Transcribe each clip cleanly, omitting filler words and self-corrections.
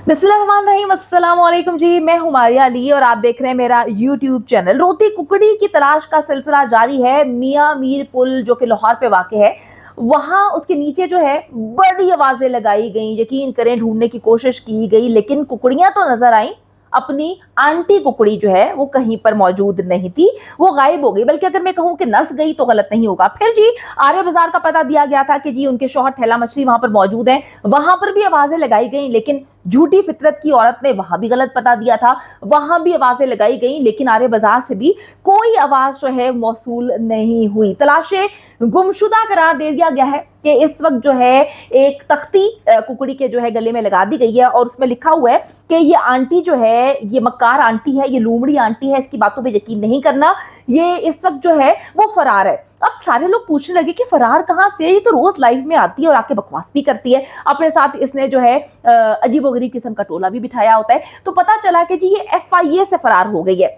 बिस्मिल्लाहिर्रहमानिर्रहीम, अस्सलाम वालेकुम जी। मैं हूं मारिया अली और आप देख रहे हैं मेरा यूट्यूब चैनल। रोटी कुकड़ी की तलाश का सिलसिला जारी है। मियां मीर पुल जो कि लाहौर पे वाक़ है, वहां उसके नीचे जो है बड़ी आवाजें लगाई गई, यकीन करें ढूंढने की कोशिश की गई, लेकिन कुकड़ियां तो नजर आई। अपनी आंटी कुकड़ी जो है वो कहीं पर मौजूद नहीं थी, वो गायब हो गई। बल्कि अगर मैं कहूं कि नस गई तो गलत नहीं होगा। फिर जी आर्य बाजार का पता दिया गया था कि जी उनके शौहर ठेला मछली वहां पर मौजूद है, वहां पर भी आवाजें लगाई गई, लेकिन झूठी फितरत की औरत ने वहां भी गलत पता दिया था, वहां भी आवाजें लगाई गई, लेकिन आर्य बाजार से भी कोई आवाज जो है मौसूल नहीं हुई। तलाशें गुमशुदा करार दे दिया गया है कि इस वक्त जो है एक तख्ती कुकड़ी के जो है गले में लगा दी गई है और उसमें लिखा हुआ है कि ये आंटी जो है, ये मक्कार आंटी है, ये लूमड़ी आंटी है, इसकी बातों पे यकीन नहीं करना, ये इस वक्त जो है वो फरार है। अब सारे लोग पूछने लगे कि फरार कहां से, ये तो रोज लाइव में आती है और आके बकवास भी करती है, अपने साथ इसने जो है अजीबोगरीब किस्म का टोला भी बिठाया होता है। तो पता चला कि जी ये FIA से फरार हो गई है।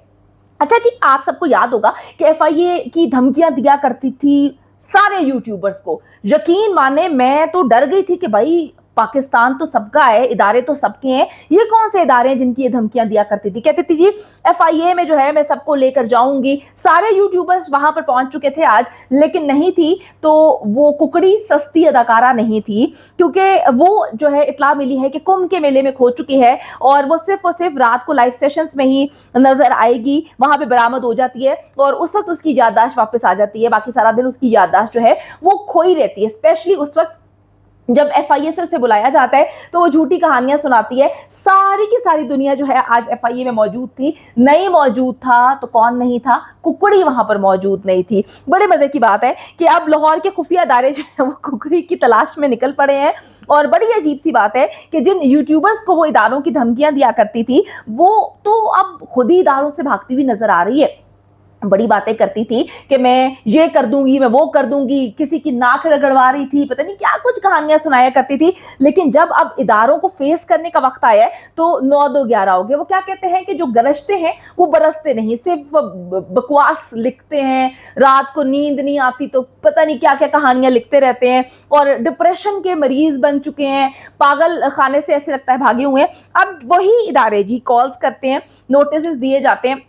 अच्छा जी, आप सबको याद होगा कि FIA की धमकियां दिया करती थी सारे यूट्यूबर्स को। यकीन माने मैं तो डर गई थी कि भाई पाकिस्तान तो सबका है, इदारे तो सबके हैं, ये कौन से इदारे हैं जिनकी ये धमकियां दिया करती थी। कहती थी जी FIA में जो है मैं सबको लेकर जाऊंगी। सारे यूट्यूबर्स वहां पर पहुंच चुके थे आज, लेकिन नहीं थी तो वो कुकड़ी सस्ती अदाकारा नहीं थी, क्योंकि वो जो है इत्ला मिली है कि कुंभ के मेले में खो चुकी है और वो सिर्फ और सिर्फ रात को लाइव सेशंस में ही नजर आएगी, वहां पे बरामद हो जाती है और उस वक्त उसकी याददाश्त वापस आ जाती है। बाकी सारा दिन उसकी याददाश्त जो है वो खोई रहती है, स्पेशली उस वक्त जब FIA से उसे बुलाया जाता है तो वो झूठी कहानियां सुनाती है। सारी की सारी दुनिया जो है आज FIA में मौजूद थी। नहीं मौजूद था तो कौन नहीं था, कुकड़ी वहां पर मौजूद नहीं थी। बड़े मजे की बात है कि अब लाहौर के खुफिया अदारे जो है वो कुकड़ी की तलाश में निकल पड़े हैं। और बड़ी अजीब सी बात है कि जिन यूट्यूबर्स को वो इदारों की धमकियां दिया करती थी, वो तो अब खुद ही इदारों से भागती हुई नजर आ रही है। बड़ी बातें करती थी कि मैं ये कर दूंगी, मैं वो कर दूंगी, किसी की नाक रगड़वा रही थी, पता नहीं क्या कुछ कहानियां सुनाया करती थी। लेकिन जब अब इदारों को फेस करने का वक्त आया है तो 9 2 11 हो गए। वो क्या कहते हैं कि जो गरजते हैं वो बरसते नहीं, सिर्फ बकवास लिखते हैं, रात को नींद नहीं आती तो पता नहीं क्या क्या कहानियां लिखते रहते हैं और डिप्रेशन के मरीज बन चुके हैं, पागल खाने से ऐसे लगता है भागे हुए हैं। अब वही इदारे जी कॉल्स करते हैं, नोटिस दिए जाते हैं,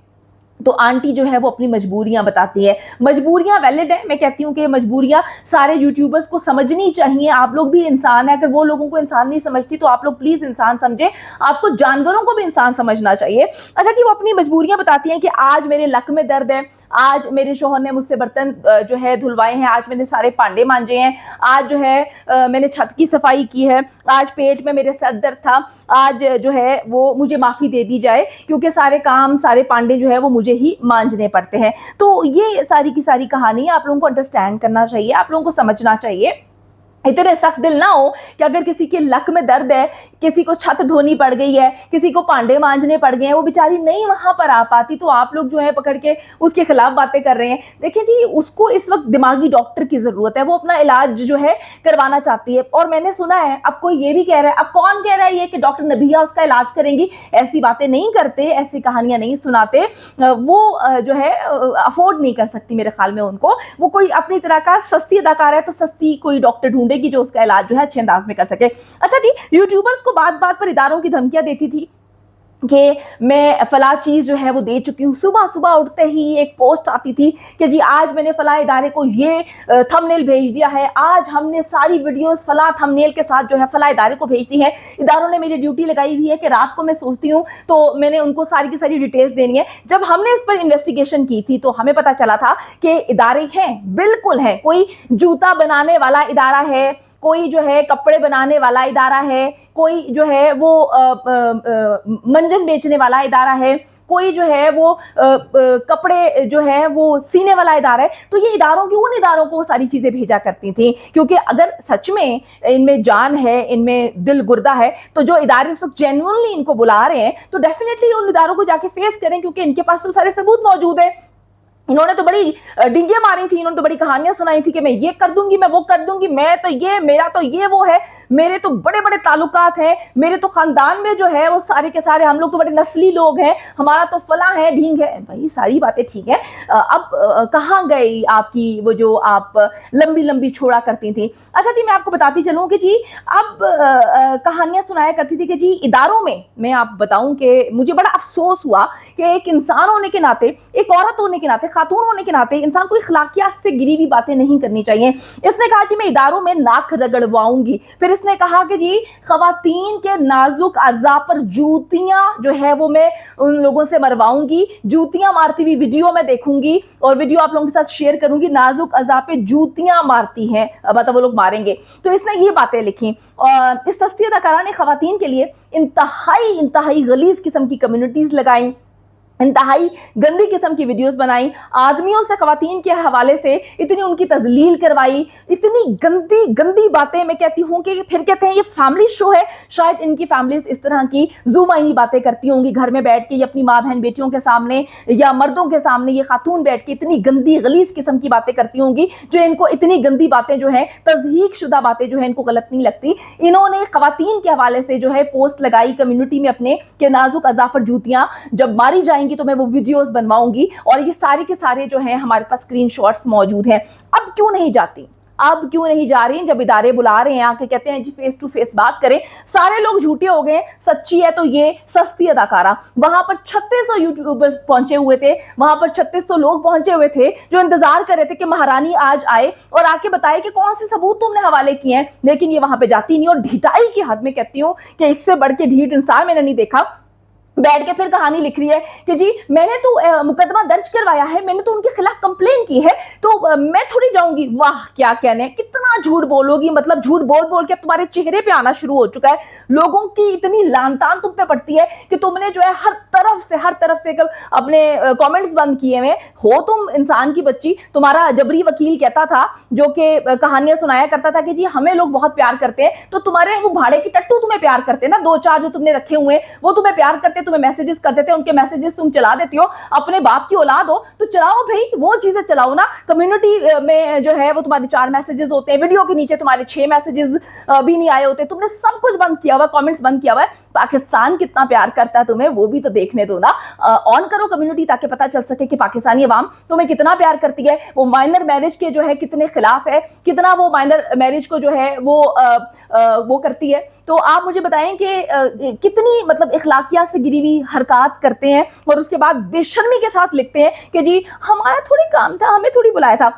तो आंटी जो है वो अपनी मजबूरियां बताती है। मजबूरियां वैलिड है, मैं कहती हूँ कि मजबूरियां सारे यूट्यूबर्स को समझनी चाहिए। आप लोग भी इंसान है, अगर वो लोगों को इंसान नहीं समझती तो आप लोग प्लीज इंसान समझे, आपको जानवरों को भी इंसान समझना चाहिए। अच्छा जी, वो अपनी मजबूरियां बताती हैं कि आज मेरे लक में दर्द है, आज मेरे शोहर ने मुझसे बर्तन जो है धुलवाए हैं, आज मैंने सारे पांडे मांजे हैं, आज जो है मैंने छत की सफाई की है, आज पेट में मेरे सर दर्द था, आज जो है वो मुझे माफी दे दी जाए क्योंकि सारे काम सारे पांडे जो है वो मुझे ही मांजने पड़ते हैं। तो ये सारी की सारी कहानी आप लोगों को अंडरस्टैंड करना चाहिए, आप लोगों को समझना चाहिए। इतने सख्त दिल ना हो कि अगर किसी के लक में दर्द है, किसी को छत धोनी पड़ गई है, किसी को पांडे मांजने पड़ गए हैं, वो बेचारी नहीं वहां पर आ पाती, तो आप लोग जो है पकड़ के उसके खिलाफ बातें कर रहे हैं। देखिए जी, उसको इस वक्त दिमागी डॉक्टर की जरूरत है, वो अपना इलाज जो है करवाना चाहती है। और मैंने सुना है, अब कोई ये भी कह रहा है, अब कौन कह रहा है ये कि डॉक्टर नबिया उसका इलाज करेंगी, ऐसी बातें नहीं करते, ऐसी कहानियां नहीं सुनाते। वो जो है अफोर्ड नहीं कर सकती मेरे ख्याल में उनको, वो कोई अपनी तरह का सस्ती अदाकार है तो सस्ती कोई डॉक्टर ढूंढेगी जो उसका इलाज जो है अच्छे अंदाज में कर सके। अच्छा जी, यूट्यूबर्स को बात बात पर इदारों की धमकियां देती थी कि मैं फला चीज जो है वो दे चुकी हूँ। सुबह सुबह उठते ही एक पोस्ट आती थी कि जी आज मैंने फला इदारे को ये थंबनेल भेज दिया है, आज हमने सारी वीडियोस फला थंबनेल के साथ जो है फला इदारे को भेज दी है। इदारों ने मेरी ड्यूटी लगाई हुई है कि रात को मैं सोचती हूँ तो मैंने उनको सारी की सारी डिटेल्स देनी है। जब हमने इस पर इन्वेस्टिगेशन की थी तो हमें पता चला था कि इदारे हैं, बिल्कुल है। कोई जूता बनाने वाला इदारा है, कोई जो है कपड़े बनाने वाला इदारा है, कोई जो है वो मंजन बेचने वाला इदारा है, कोई जो है वो कपड़े जो है वो सीने वाला इदारा है। तो ये इदारों की उन इदारों को सारी चीजें भेजा करती थी, क्योंकि अगर सच में इनमें जान है, इनमें दिल गुर्दा है, तो जो इदारे सब जेन्युइनली इनको बुला रहे हैं तो डेफिनेटली उन इदारों को जाके फेस करें, क्योंकि इनके पास तो सारे सबूत मौजूद है। इन्होंने तो बड़ी डिंगे मारी थी, इन्होंने तो बड़ी कहानियां सुनाई थी कि मैं ये कर दूंगी, मैं वो कर दूंगी, मैं तो ये, मेरा तो ये वो है। मेरे तो बड़े बड़े ताल्लुकात हैं, मेरे तो खानदान में जो है वो सारे के सारे हम लोग तो बड़े नस्ली लोग हैं, हमारा तो फला है ढींग है। भाई सारी बातें ठीक है, अब कहाँ गई आपकी वो जो आप लंबी लंबी छोड़ा करती थी। अच्छा जी, मैं आपको बताती चलूं कि जी अब कहानियां सुनाया करती थी कि जी इदारों में, मैं आप बताऊं कि मुझे बड़ा अफसोस हुआ कि एक इंसान होने के नाते, एक औरत होने के नाते, खातून होने के नाते इंसान को इखलाकियात से गिरी हुई बातें नहीं करनी चाहिए। इसने कहा जी मैं इदारों में नाक रगड़वाऊंगी, फिर इसने कहा कि जी खवातीन के नाजुक अज़ा पर जूतियां जो है वो मैं उन लोगों से मरवाऊंगी, जूतियां मारती हुई वीडियो में देखूंगी और वीडियो आप लोगों के साथ शेयर करूंगी, नाजुक अज़ा पे जूतियां मारती हैं, मतलब वो लोग मारेंगे। तो इसने ये बातें लिखी और इस सस्ती अदाकारा ने खवातीन के लिए इंतहाई गलीज किस्म की कम्युनिटीज लगाई, इंतहाई गंदी किस्म की वीडियोस बनाई, आदमियों से खवातीन के हवाले से इतनी उनकी तजलील करवाई, इतनी गंदी गंदी बातें। मैं कहती हूँ कि फिर कहते हैं ये फैमिली शो है, शायद इनकी फैमिलीज इस तरह की जुबानी बातें करती होंगी घर में बैठ के, या अपनी माँ बहन बेटियों के सामने या मर्दों के सामने ये खातून बैठ के इतनी गंदी गलीज किस्म की बातें करती होंगी जो इनको इतनी गंदी बातें जो है तजहीक शुदा बातें जो है इनको गलत नहीं लगती। इन्होंने खवातीन के हवाले से जो है पोस्ट लगाई कम्युनिटी में अपने के नाजुक अज़ा पर जूतियां जब मारी जाएंगी तो मैं वो वीडियोस बनवाऊंगी, और ये सारे के सारे जो हैं हमारे पास स्क्रीनशॉट्स मौजूद हैं। अब क्यों नहीं जाती, अब क्यों नहीं जा रही? जब इदारे बुला रहे हैं आके कहते हैं जी फेस टू फेस बात करें, सारे लोग झूठे हो गए, सच्ची है तो ये सस्ती अदाकारा। वहां पर 3600 यूट्यूबर्स पहुंचे हुए थे, वहां पर 3600 लोग पहुंचे हुए थे जो इंतजार कर रहे थे कि महारानी आज आए और आके बताए कि कौन से सबूत तुमने हवाले किए हैं, लेकिन ये वहां पे जाती नहीं। और ढिठाई की हद में कहती हूँ कि इससे बढ़ के ढीठ इंसान मैंने नहीं देखा। बैठ के फिर कहानी लिख रही है कि जी मैंने तो मुकदमा दर्ज करवाया है, मैंने तो उनके खिलाफ कंप्लेन की है, तो मैं थोड़ी जाऊंगी। वाह क्या कहने, कितना झूठ बोलोगी, मतलब झूठ बोल बोल के तुम्हारे चेहरे पे आना शुरू हो चुका है। लोगों की इतनी लानतान तुम पे पड़ती है कि तुमने जो है हर तरफ से अपने कमेंट्स बंद किए हुए हो। तुम इंसान की बच्ची, तुम्हारा जबरी वकील कहता था जो कि कहानियां सुनाया करता था कि जी हमें लोग बहुत प्यार करते हैं, तो तुम्हारे वो भाड़े की टट्टू तुम्हें प्यार करते हैं ना, 2-4 जो तुमने रखे हुए वो तुम्हें प्यार करते, तुम्हें मैसेजेस कर देते हैं, उनके मैसेजेस तुम चला देती हो। अपने बाप की औलाद हो तो चलाओ भाई, वो चीजें चलाओ ना। कम्युनिटी में जो है वो तुम्हारे 4 मैसेजेस होते हैं, वीडियो के नीचे तुम्हारे 6 मैसेजेस भी नहीं आए होते, तुमने सब कुछ बंद किया हुआ, कमेंट्स बंद किया हुआ है। पाकिस्तान कितना प्यार करता है तुम्हें वो भी तो देखने दो ना। ऑन करो कम्युनिटी ताकि पता चल सके कि पाकिस्तानी अवाम तुम्हें कितना प्यार करती है। वो माइनर मैरिज के जो है कितने खिलाफ है, कितना वो माइनर मैरिज को जो है वो करती है। तो आप मुझे बताएं कि कितनी मतलब इखलाकियात से गिरी हुई हरकत करते हैं और उसके बाद बेशर्मी के साथ लिखते हैं कि जी हमारा थोड़ी काम था, हमें थोड़ी बुलाया था।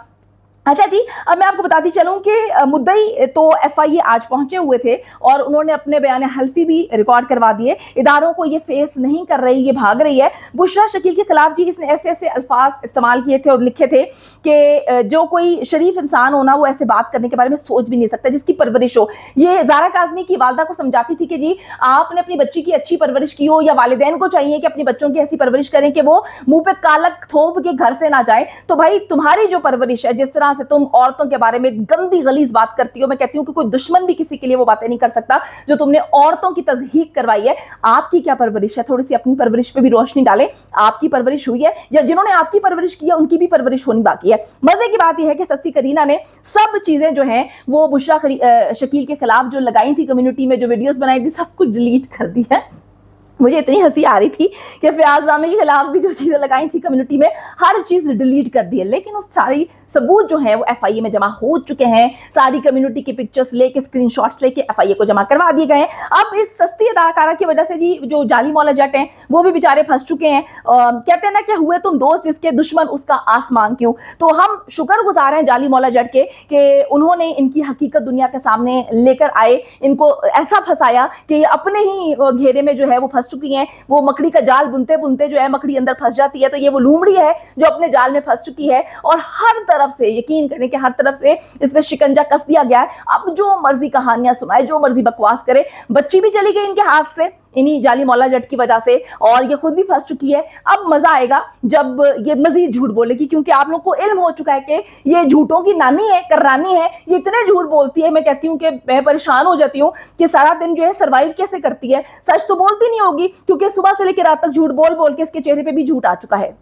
अच्छा जी, अब मैं आपको बताती चलूं कि मुद्दई तो एफआईए आज पहुंचे हुए थे और उन्होंने अपने बयान हल्फी भी रिकॉर्ड करवा दिए। इदारों को ये फेस नहीं कर रही, ये भाग रही है। बुशरा शकील के खिलाफ जी इसने ऐसे ऐसे अल्फाज इस्तेमाल किए थे और लिखे थे कि जो कोई शरीफ इंसान हो ना वो ऐसे बात करने के बारे में सोच भी नहीं सकता, जिसकी परवरिश हो। ये ज़ारा काज़मी की वालदा को समझाती थी कि जी आपने अपनी बच्ची की अच्छी परवरिश की हो, या वालिदैन को चाहिए कि अपनी बच्चों की ऐसी परवरिश करें कि वो मुंह पे कालक थोप के घर से ना जाए। तो भाई तुम्हारी जो परवरिश है, जिस तरह से तुम औरतों के बारे में गंदी गलीज बात करती हो, मैं कहती हूँ कि कोई दुश्मन भी किसी के लिए वो बातें नहीं कर सकता जो तुमने औरतों की तज़हीक करवाई है। आपकी क्या परवरिश है, थोड़ी सी अपनी परवरिश पे भी रोशनी डालें। आपकी परवरिश हुई है या जिन्होंने आपकी परवरिश की है उनकी भी परवरिश होनी बाकी है। मजे की बात यह है कि सस्ती करीना ने सब चीजें जो हैं वो बुशरा शकील के खिलाफ जो लगाई थी, कम्युनिटी में जो वीडियोस बनाई थी, सब कुछ डिलीट कर दी है। मुझे इतनी हंसी आ रही थी कि फयाज रामी के खिलाफ भी जो चीजें लगाई थी कम्युनिटी में, हर चीज डिलीट कर दी है, लेकिन उस सारी सबूत जो है वो एफआईए में जमा हो चुके हैं। सारी कम्युनिटी की पिक्चर्स लेके, स्क्रीनशॉट्स लेके एफआईए को जमा करवा दिए गए हैं। अब इस सस्ती अदाकारा की वजह से जी जो जाली मौला जट हैं वो भी बेचारे फंस चुके हैं। कहते हैं ना कि हुए तुम दोस्त जिसके दुश्मन उसका आसमान क्यों। तो हम शुक्रगुजार हैं जाली मौला जट के कि उन्होंने इनकी हकीकत दुनिया के सामने लेकर आए, इनको ऐसा फंसाया कि ये अपने ही घेरे में जो है वो फंस चुकी हैं। वो मकड़ी का जाल बुनते बुनते जो है मकड़ी अंदर फंस जाती है, तो ये वो लूमड़ी है जो अपने जाल में फंस चुकी है और हर तरफ से, यकीन करें कि हर तरफ से इस पे शिकंजा कस दिया गया है। अब जो मर्जी कहानियां सुनाए, जो मर्जी बकवास करे। बच्ची भी चली गई इनके हाथ से इन्हीं जाली मौला जट की वजह से, और ये खुद भी फंस चुकी है। अब मजा आएगा जब ये मजीद झूठ बोलेगी, क्योंकि आप लोग को इल्म हो चुका है कि ये झूठों की नानी है, कर्रानी है। ये इतने झूठ बोलती है, मैं कहती हूँ कि मैं परेशान हो जाती हूँ कि सारा दिन जो है सर्वाइव कैसे करती है। सच तो बोलती नहीं होगी क्योंकि सुबह से लेकर रात तक झूठ बोल बोल के इसके चेहरे पे भी झूठ आ चुका है।